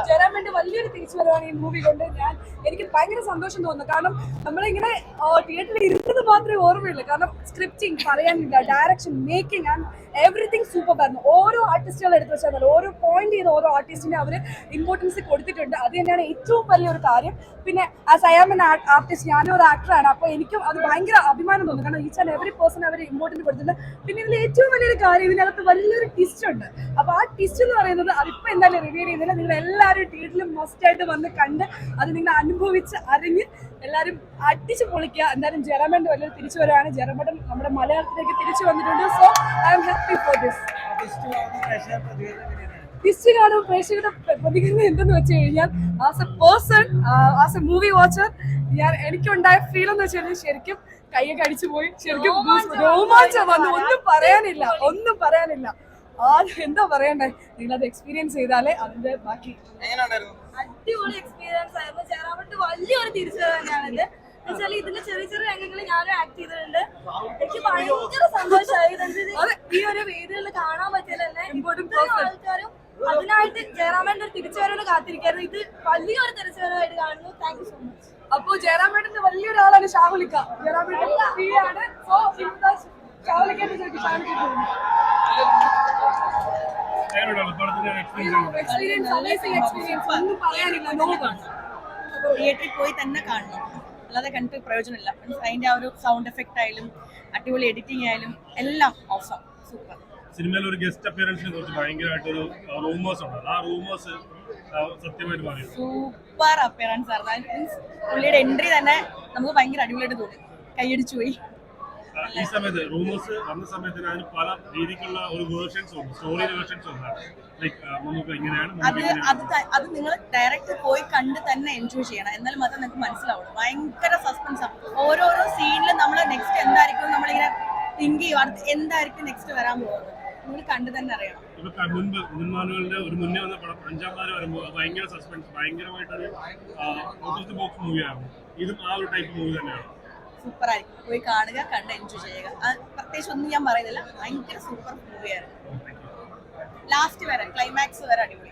ജയറാമേന്റെ വലിയൊരു തിരിച്ചുവരവാണ് ഈ മൂവി കൊണ്ട്. എനിക്ക് ഭയങ്കര സന്തോഷം തോന്നുന്നു. കാരണം നമ്മളിങ്ങനെ തിയേറ്ററിൽ ഇരുന്നത് മാത്രമേ ഓർമ്മയില്ല. കാരണം സ്ക്രിപ്റ്റിംഗ് പറയാനില്ല, direction, making and everything super ആയിരുന്നു. ഓരോ ആർട്ടിസ്റ്റുകൾ എടുത്തു വെച്ചാൽ ഓരോ പോയിന്റ് ചെയ്ത് ഓരോ ആർട്ടിസ്റ്റിനെ അവർ ഇമ്പോർട്ടൻസ് കൊടുത്തിട്ടുണ്ട്. അത് തന്നെയാണ് ഏറ്റവും വലിയൊരു കാര്യം. പിന്നെ as I am an artist, ഞാനും ഒരു ആക്ടറാണ്. അപ്പോൾ എനിക്കും അത് ഭയങ്കര അഭിമാനം തോന്നുന്നു. കാരണം ഈച്ച് ആൻഡ് എവറി പേഴ്സൺ അവർ ഇമ്പോർട്ടൻറ്റ് കൊടുത്തിട്ടുണ്ട്. പിന്നെ ഇതിൽ ഏറ്റവും വലിയൊരു കാര്യം, ഇതിനകത്ത് വലിയൊരു ട്വിസ്റ്റ് ഉണ്ട്. അപ്പോൾ ആ ട്വിസ്റ്റ് എന്ന് പറയുന്നത് അതിപ്പോൾ എന്തായാലും റിവീൽ ചെയ്യുന്നില്ല. നിങ്ങൾ എല്ലാവരും തിയേറ്ററിൽ മസ്റ്റായിട്ട് വന്ന് കണ്ട് അത് നിങ്ങൾ അനുഭവിച്ച് അറിഞ്ഞ് എല്ലാവരും അടിച്ച് പൊളിക്കുക. എന്തായാലും ജയറാമേന്റെ വലിയൊരു തിരിച്ചു വരികയാണ്. ജയറാമേട്ടൻ നമ്മുടെ മലയാളത്തിലേക്ക് തിരിച്ചു വന്നിട്ടുണ്ട്. So I am happy for this. Twist കാണുമ്പോൾ പ്രേക്ഷകരുടെ പ്രതികരണം എന്തെന്ന് വെച്ച് കഴിഞ്ഞാൽ, as a person, as a movie watcher, എനിക്കുണ്ടായ ഫീൽ എന്ന് വെച്ചാൽ ശരിക്കും കൈയൊക്കെ അടിച്ചു പോയി. ശരിക്കും രോമാഞ്ചം വന്നു. ഒന്നും പറയാനില്ല. എന്താ പറയണ്ടേ, നിങ്ങളത് എക്സ്പീരിയൻസ് ചെയ്താലേ അതിന്റെ ബാക്കി. അടിപൊളി എക്സ്പീരിയൻസ് ആയിരുന്നു. ജയറാമേട്ടൻ വലിയൊരു തിരിച്ചുവരവ് തന്നെയാണിത്. എന്നുവെച്ചാൽ ഇതിന്റെ ചെറിയ ചെറിയ രംഗങ്ങൾ ഞാനും ആക്ട് ചെയ്തിട്ടുണ്ട്. എനിക്ക് ഭയങ്കര സന്തോഷമായി. ഈ ഒരു വേദികളിൽ കാണാൻ പറ്റിയതല്ലേ, ആൾക്കാരും അതിനായിട്ട് ജയറാമേട്ടന്റെ ഒരു തിരിച്ചുവരവിന് കാത്തിരിക്കായിരുന്നു. ഇത് വലിയൊരു തിരിച്ചുവരവായിട്ട് കാണുന്നു. Thank you so much. അപ്പൊ ജയറാമേട്ടന്റെ വലിയൊരാളാണ് ഷാഹുലിക്ക. ജയറാമേട്ടൻ തിയേറ്ററിൽ പോയി തന്നെ കാണണം, അല്ലാതെ കണ്ടിട്ട് പ്രയോജനമില്ല. അതിന്റെ ആ ഒരു സൗണ്ട് എഫക്റ്റ് ആയാലും അടിപൊളി എഡിറ്റിംഗ് ആയാലും എല്ലാം ഓസം, സൂപ്പർ. സിനിമയിൽ ഒരു ഗസ്റ്റ് അപ്പിയറൻസിനെ കുറിച്ച് ഭയങ്കരമായിട്ടൊരു റൂമേഴ്സ് ഉണ്ട്. ആ റൂമേഴ്സ് സത്യമായിട്ട് പറയും. സൂപ്പർ അപ്പിയറൻസ് ആയിരുന്നു. മീൻസ് പുള്ളിയുടെ എൻട്രി തന്നെ നമുക്ക് ഭയങ്കര അടിപൊളിയായിട്ട് തോന്നി, കൈയടിച്ചു പോയി. ഈ സമയത്ത് റൂമേഴ്സ് വന്ന സമയത്ത് അതിന് പല രീതിക്കുള്ള ഒരു വേർഷൻസ് ഉണ്ട്, സ്റ്റോറി വേർഷൻസ് ഉണ്ട്. ലൈക്ക് നമുക്ക് ഇങ്ങനെയാണ്, അത് നിങ്ങൾ ഡയറക്റ്റ് പോയി കണ്ട് തന്നെ എൻജോയ് ചെയ്യണം. എന്നാലും മാത്രം നിങ്ങൾക്ക് മനസ്സിലാവുള്ളൂ. ഭയങ്കര സസ്പെൻസ് ആണ്. ഓരോരോ സീനിലും നമ്മൾ നെക്സ്റ്റ് എന്തായിരിക്കും നമ്മളിങ്ങനെ തിങ്ക് ചെയ്യും, അടുത്ത് എന്തായിരിക്കും നെക്സ്റ്റ് വരാൻ പോകുന്നത്. നിങ്ങൾ കണ്ടു തന്നെ അറിയണം. ഇപ്പൊ മുൻപ് മുൻമാനുകളുടെ ഒരു മുന്നേ വന്ന പടം അഞ്ചാം പാല് വരുമ്പോൾ ഭയങ്കര സസ്പെൻസ്, ഭയങ്കരമായിട്ടൊരു ഔട്ട് ഓഫ് ദി ബോക്സ് മൂവിയാണ്. ഇതും ആ ഒരു ടൈപ്പ് മൂവി തന്നെയാണ്. സൂപ്പർ ആയിരിക്കും, പോയി കാണുക, കണ്ട് എൻജോയ് ചെയ്യുക. പ്രത്യേകിച്ച് ഒന്നും ഞാൻ പറയുന്നില്ല, ഭയങ്കര സൂപ്പർ മൂവിയായിരുന്നു. ലാസ്റ്റ് വരെ ക്ലൈമാക്സ് വരെ അടിപൊളി.